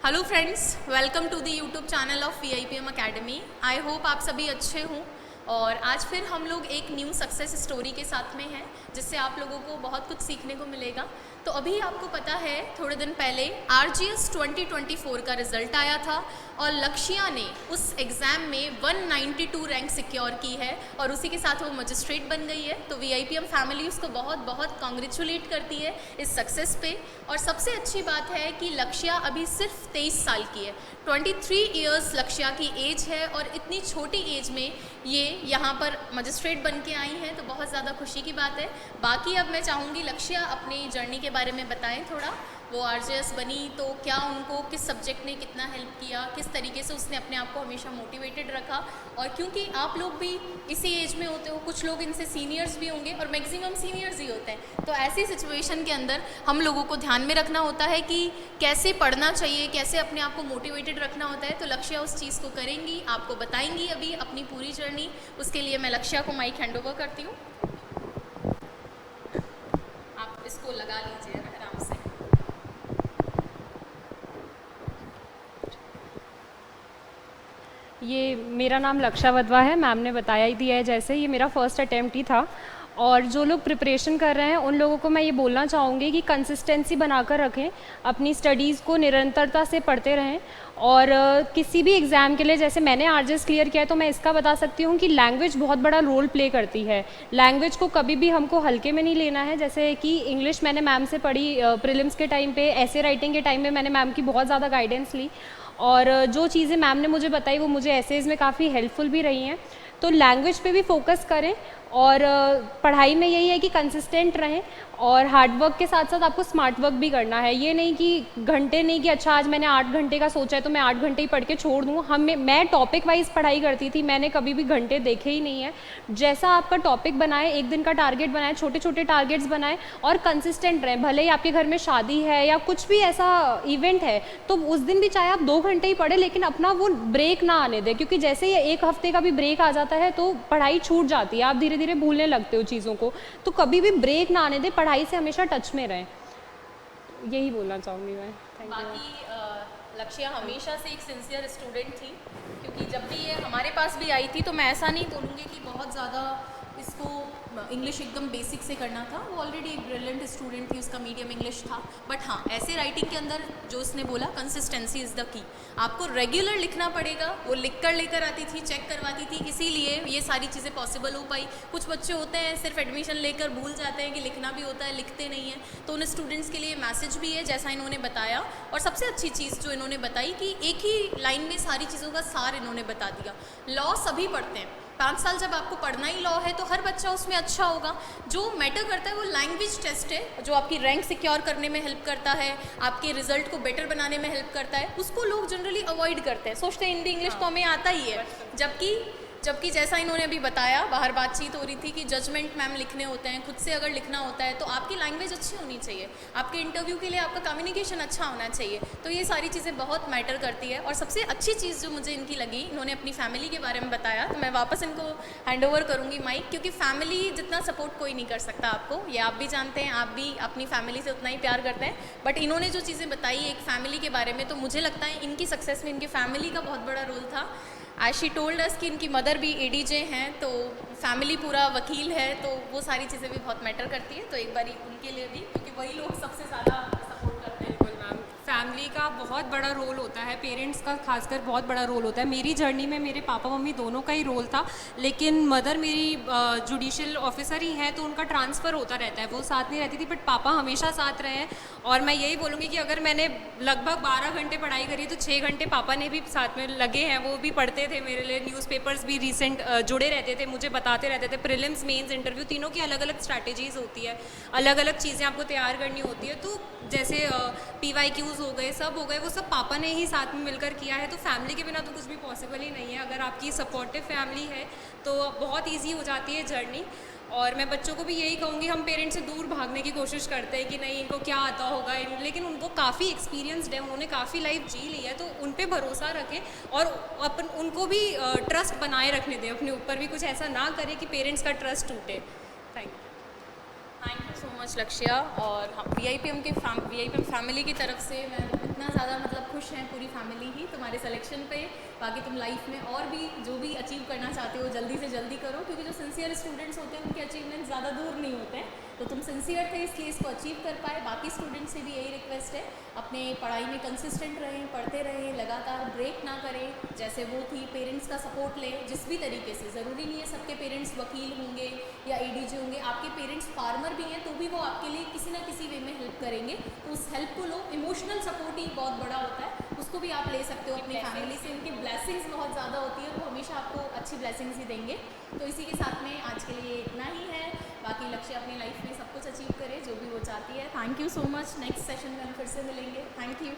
Hello friends, welcome to the YouTube channel of VIPM academy. I hope आप सभी अच्छे हों। और आज फिर हम लोग एक न्यू सक्सेस स्टोरी के साथ में हैं, जिससे आप लोगों को बहुत कुछ सीखने को मिलेगा। तो अभी आपको पता है, थोड़े दिन पहले RGS 2024 का रिजल्ट आया था और लक्ष्या ने उस एग्ज़ाम में 192 रैंक सिक्योर की है और उसी के साथ वो मजिस्ट्रेट बन गई है। तो VIPM फैमिली उसको बहुत बहुत कॉन्ग्रेचुलेट करती है इस सक्सेस पे। और सबसे अच्छी बात है कि लक्ष्या अभी सिर्फ 23 साल की है। 23 इयर्स लक्ष्या की एज है और इतनी छोटी एज में ये यहाँ पर मजिस्ट्रेट बन के आई हैं, तो बहुत ज़्यादा खुशी की बात है। बाकी अब मैं चाहूँगी लक्ष्या अपनी जर्नी के बारे में बताएं थोड़ा। वो RGS बनी तो क्या उनको किस सब्जेक्ट ने कितना हेल्प किया, किस तरीके से उसने अपने आप को हमेशा मोटिवेटेड रखा। और क्योंकि आप लोग भी इसी एज में होते हो, कुछ लोग इनसे सीनियर्स भी होंगे और मैक्सिमम सीनियर्स ही होते हैं, तो ऐसी सिचुएशन के अंदर हम लोगों को ध्यान में रखना होता है कि कैसे पढ़ना चाहिए, कैसे अपने आप को मोटिवेटेड रखना होता है। तो लक्ष्या उस चीज़ को करेंगी, आपको बताएंगी अभी अपनी पूरी जर्नी। उसके लिए मैं लक्ष्या को माइक हैंड ओवर करती हूँ। आप इसको लगा लीजिए आराम से। ये मेरा नाम लक्ष्या वधवा है। मैम ने बताया ही दिया है, जैसे ये मेरा फर्स्ट अटैम्प्ट ही था। और जो लोग प्रिपरेशन कर रहे हैं उन लोगों को मैं ये बोलना चाहूँगी कि कंसिस्टेंसी बनाकर रखें, अपनी स्टडीज़ को निरंतरता से पढ़ते रहें। और किसी भी एग्ज़ाम के लिए, जैसे मैंने RGS क्लियर किया है तो मैं इसका बता सकती हूँ कि लैंग्वेज बहुत बड़ा रोल प्ले करती है। लैंग्वेज को कभी भी हमको हल्के में नहीं लेना है। जैसे कि इंग्लिश मैंने मैम से पढ़ी प्रीलिम्स के टाइम पे, ऐसे राइटिंग के टाइम में मैंने मैम की बहुत ज़्यादा गाइडेंस ली और जो चीज़ें मैम ने मुझे बताई वो मुझे एसेज में काफ़ी हेल्पफुल भी रही हैं। तो लैंग्वेज पे भी फोकस करें और पढ़ाई में यही है कि कंसिस्टेंट रहें और हार्ड वर्क के साथ साथ आपको स्मार्ट वर्क भी करना है। ये नहीं कि घंटे नहीं कि अच्छा आज मैंने 8 घंटे का सोचा है तो मैं 8 घंटे ही पढ़ के छोड़ दूँ। मैं टॉपिक वाइज पढ़ाई करती थी, मैंने कभी भी घंटे देखे ही नहीं है। जैसा आपका टॉपिक बनाए, एक दिन का टारगेट बनाए, छोटे छोटे टारगेट्स बनाए और कंसिस्टेंट रहें। भले ही आपके घर में शादी है या कुछ भी ऐसा इवेंट है तो उस दिन भी चाहे आप 2 घंटे ही पढ़ें, लेकिन अपना वो ब्रेक ना आने दें, क्योंकि जैसे ही 1 हफ्ते का भी ब्रेक आ जाता है तो पढ़ाई छूट जाती है, आप धीरे धीरे भूलने लगते हो चीज़ों को। तो कभी भी ब्रेक ना आने दें, पढ़ाई से हमेशा टच में रहें। यही बोलना चाहूँगी मैं। बाकी लक्ष्या हमेशा से एक सिंसियर स्टूडेंट थी, क्योंकि जब भी ये हमारे पास भी आई थी तो मैं ऐसा नहीं बोलूँगी कि बहुत ज़्यादा इसको इंग्लिश एकदम बेसिक से करना था। वो ऑलरेडी एक ब्रिलियंट स्टूडेंट थी, उसका मीडियम इंग्लिश था। बट हाँ, ऐसे राइटिंग के अंदर जो उसने बोला, कंसिस्टेंसी इज़ द की। आपको रेगुलर लिखना पड़ेगा। वो लिख कर लेकर आती थी, चेक करवाती थी, इसीलिए ये सारी चीज़ें पॉसिबल हो पाई। कुछ बच्चे होते हैं सिर्फ एडमिशन लेकर भूल जाते हैं कि लिखना भी होता है, लिखते नहीं हैं। तो उन स्टूडेंट्स के लिए मैसेज भी है, जैसा इन्होंने बताया। और सबसे अच्छी चीज़ जो इन्होंने बताई कि एक ही लाइन में सारी चीज़ों का सार इन्होंने बता दिया। लॉ सभी पढ़ते हैं, 5 साल जब आपको पढ़ना ही लॉ है तो हर बच्चा उसमें अच्छा होगा। जो मैटर करता है वो लैंग्वेज टेस्ट है, जो आपकी रैंक सिक्योर करने में हेल्प करता है, आपके रिजल्ट को बेटर बनाने में हेल्प करता है। उसको लोग जनरली अवॉइड करते हैं, सोचते हैं हिंदी इंग्लिश तो हमें आता ही है। जबकि जैसा इन्होंने अभी बताया, बाहर बातचीत हो रही थी कि जजमेंट मैम लिखने होते हैं, खुद से अगर लिखना होता है तो आपकी लैंग्वेज अच्छी होनी चाहिए, आपके इंटरव्यू के लिए आपका कम्युनिकेशन अच्छा होना चाहिए। तो ये सारी चीज़ें बहुत मैटर करती है। और सबसे अच्छी चीज़ जो मुझे इनकी लगी, इन्होंने अपनी फैमिली के बारे में बताया, तो मैं वापस इनको हैंड ओवर करूँगी माइक, क्योंकि फैमिली जितना सपोर्ट कोई नहीं कर सकता आपको, ये आप भी जानते हैं। आप भी अपनी फैमिली से उतना ही प्यार करते हैं। बट इन्होंने जो चीज़ें बताई एक फैमिली के बारे में, तो मुझे लगता है इनकी सक्सेस में इनकी फैमिली का बहुत बड़ा रोल था। एज शी टोल्ड अस कि इनकी मदर भी ADJ हैं, तो फैमिली पूरा वकील है, तो वो सारी चीज़ें भी बहुत मैटर करती है। तो एक बारी उनके लिए भी, क्योंकि वही लोग सबसे ज़्यादा सपोर्ट करते हैं। बिल्कुल मैम, फैमिली का बहुत बड़ा रोल होता है, पेरेंट्स का खासकर बहुत बड़ा रोल होता है। मेरी जर्नी में मेरे पापा मम्मी दोनों का ही रोल था, लेकिन मदर मेरी जुडिशियल ऑफिसर ही हैं तो उनका ट्रांसफ़र होता रहता है, वो साथ नहीं रहती थी, बट पापा हमेशा साथ रहे हैं। और मैं यही बोलूँगी कि अगर मैंने लगभग 12 घंटे पढ़ाई करी तो 6 घंटे पापा ने भी साथ में लगे हैं, वो भी पढ़ते थे मेरे लिए, न्यूज़पेपर्स भी रिसेंट जुड़े रहते थे, मुझे बताते रहते थे। प्रीलिम्स, मेंस, इंटरव्यू तीनों की अलग अलग स्ट्रैटेजीज़ होती है, अलग अलग चीज़ें आपको तैयार करनी होती है। तो जैसे PYQs हो गए, सब हो गए, वो सब पापा ने ही साथ में मिलकर किया है। तो फैमिली के बिना तो कुछ भी पॉसिबल ही नहीं है। अगर आपकी सपोर्टिव फैमिली है तो बहुत ईजी हो जाती है जर्नी। और मैं बच्चों को भी यही कहूँगी, हम पेरेंट्स से दूर भागने की कोशिश करते हैं कि नहीं इनको क्या आता होगा, लेकिन उनको काफ़ी एक्सपीरियंसड है, उन्होंने काफ़ी लाइफ जी ली है, तो उन पे भरोसा रखें और उनको भी ट्रस्ट बनाए रखने दें अपने ऊपर भी, कुछ ऐसा ना करें कि पेरेंट्स का ट्रस्ट टूटे। Thank you. सो मच लक्ष्या। और हम VIPM फैमिली की तरफ से मैं इतना ज़्यादा मतलब खुश हैं पूरी फैमिली ही तुम्हारे सिलेक्शन पे। बाकी तुम लाइफ में और भी जो भी अचीव करना चाहते हो जल्दी से जल्दी करो, क्योंकि जो सिंसियर स्टूडेंट्स होते हैं उनके अचीवमेंट ज़्यादा दूर नहीं होते हैं। तो तुम सिंसियर थे इसलिए इसको अचीव कर पाए। बाकी स्टूडेंट्स से भी यही रिक्वेस्ट है, अपने पढ़ाई में कंसिस्टेंट रहें, पढ़ते रहें, लगातार ब्रेक ना करें। जैसे वो थी, पेरेंट्स का सपोर्ट लें जिस भी तरीके से। ज़रूरी नहीं है सबके पेरेंट्स वकील होंगे या ADG होंगे, आपके पेरेंट्स फार्मर भी हैं तो भी वो आपके लिए किसी ना किसी वे में हेल्प करेंगे। तो उस हेल्प को लो, इमोशनल सपोर्ट ही बहुत बड़ा होता है, उसको भी आप ले सकते हो अपनी फैमिली से। उनकी ब्लेसिंग्स बहुत ज़्यादा होती है, वो हमेशा आपको अच्छी ब्लेसिंग्स ही देंगे। तो इसी के साथ में आज के लिए इतना ही है। बाकी लक्ष्य अपनी लाइफ में सब कुछ अचीव करे जो भी वो चाहती है। Thank you so much. Next session में हम फिर से मिलेंगे। Thank you.